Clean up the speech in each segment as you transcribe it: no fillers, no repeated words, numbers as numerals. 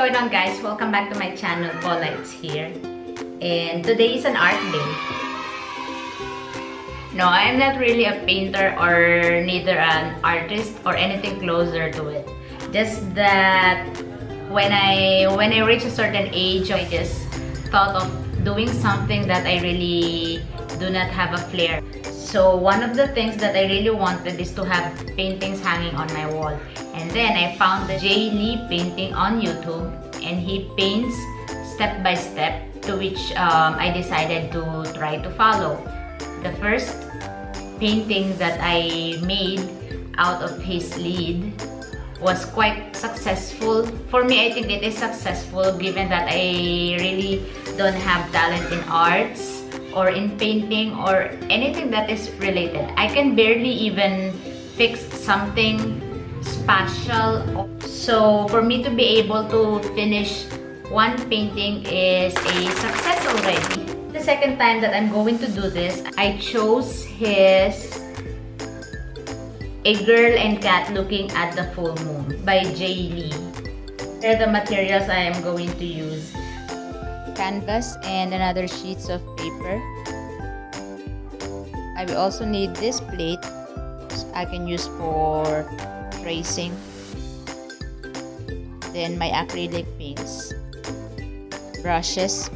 going on, guys? Welcome back to my channel. Paulites here, and today is an art day. No, I'm not really a painter or neither an artist or anything closer to it. Just that when I reach a certain age, I just thought of doing something that I really do not have a flair. So one of the things that I really wanted is to have paintings hanging on my wall. And then I found the Jay Lee painting on YouTube, and he paints step by step, to which I decided to try to follow. The first painting that I made out of his lead was quite successful. For me, I think it is successful given that I really don't have talent in arts or in painting or anything that is related. I can barely even fix something spatial. So for me to be able to finish one painting is a success already. The second time that I'm going to do this, I chose his A Girl and Cat Looking at the Full Moon by Jay Lee. Here are the materials I am going to use. Canvas and another sheets of paper. I will also need this plate I can use for tracing. Then my acrylic paints, brushes,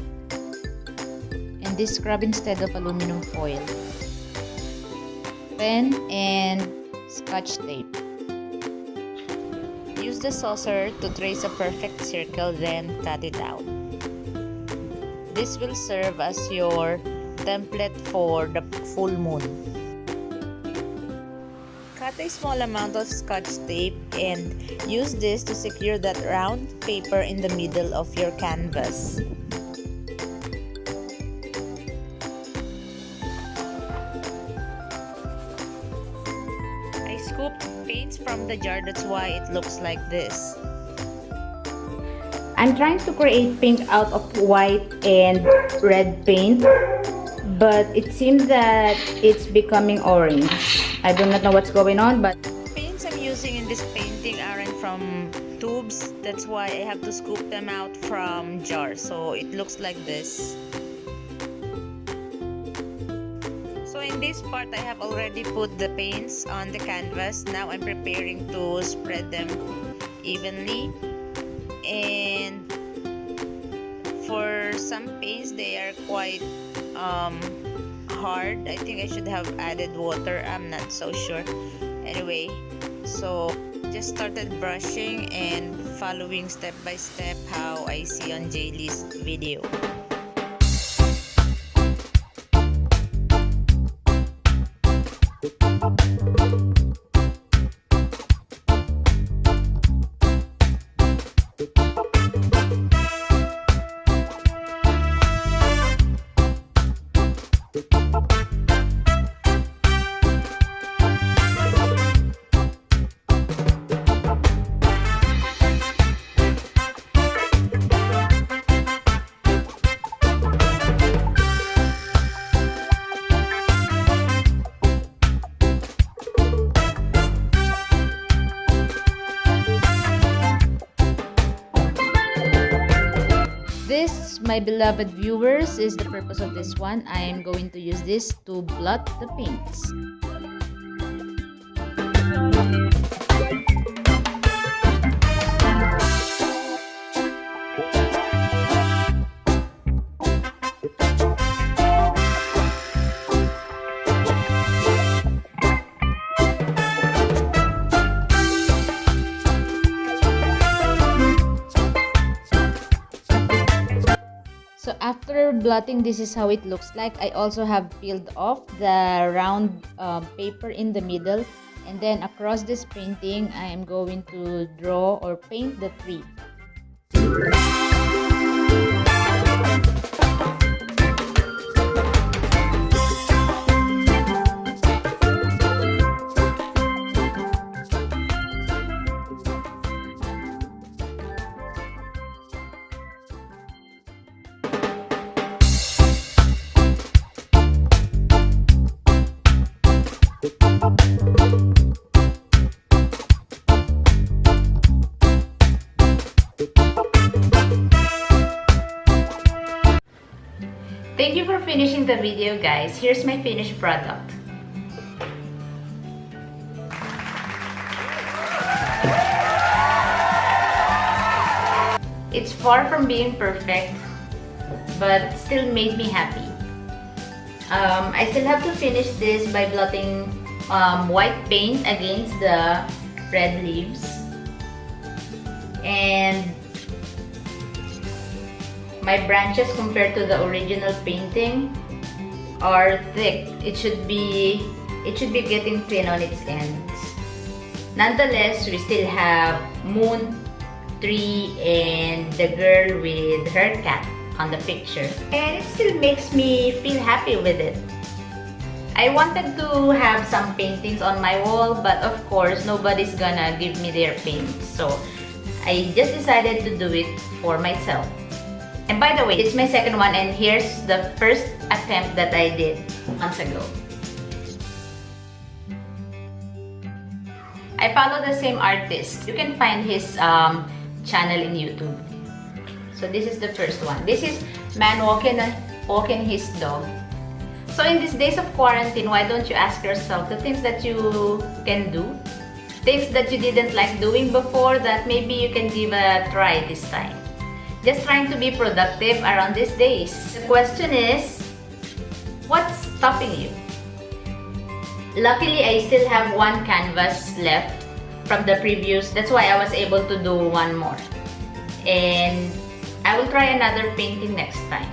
and this scrub instead of aluminum foil, pen and scotch tape. Use the saucer to trace a perfect circle, then cut it out. This will serve as your template for the full moon. Cut a small amount of scotch tape and use this to secure that round paper in the middle of your canvas. I scooped paints from the jar, that's why it looks like this. I'm trying to create pink out of white and red paint, but it seems that it's becoming orange. I do not know what's going on, but paints I'm using in this painting aren't from tubes. That's why I have to scoop them out from jars. So it looks like this. So in this part, I have already put the paints on the canvas. Now I'm preparing to spread them evenly. And for some paints, they are quite hard. I think I should have added water. I'm not so sure. Anyway, so just started brushing and following step by step how I see on Jay Lee's video. This, my beloved viewers, is the purpose of this one. I am going to use this to blot the paints. So after blotting, this is how it looks like. I also have peeled off the round paper in the middle, and then across this painting I am going to draw or paint the tree. finishing the video, guys, here's my finished product. It's far from being perfect, but still made me happy. I still have to finish this by blotting white paint against the red leaves. And my branches compared to the original painting are thick. It should be getting thin on its ends. Nonetheless, we still have moon, tree, and the girl with her cat on the picture. And it still makes me feel happy with it. I wanted to have some paintings on my wall, but of course, nobody's gonna give me their paints. So I just decided to do it for myself. And by the way, it's my second one, and here's the first attempt that I did months ago. I follow the same artist. You can find his channel in YouTube. So this is the first one. This is man walking his dog. So in these days of quarantine, why don't you ask yourself the things that you can do? Things that you didn't like doing before that maybe you can give a try this time. Just trying to be productive around these days. The question is, what's stopping you? Luckily, I still have one canvas left from the previous. That's why I was able to do one more. And I will try another painting next time.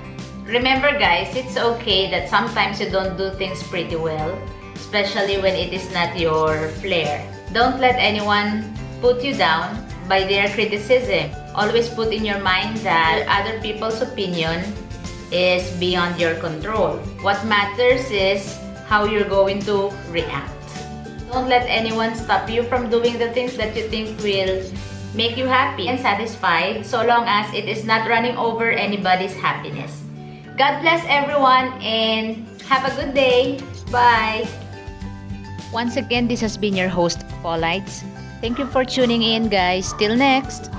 Remember guys, it's okay that sometimes you don't do things pretty well, especially when it is not your flair. Don't let anyone put you down by their criticism. Always put in your mind that other people's opinion is beyond your control. What matters is how you're going to react. Don't let anyone stop you from doing the things that you think will make you happy and satisfied, so long as it is not running over anybody's happiness. God bless everyone and have a good day. Bye! Once again, this has been your host, Paulites. Thank you for tuning in, guys. Till next!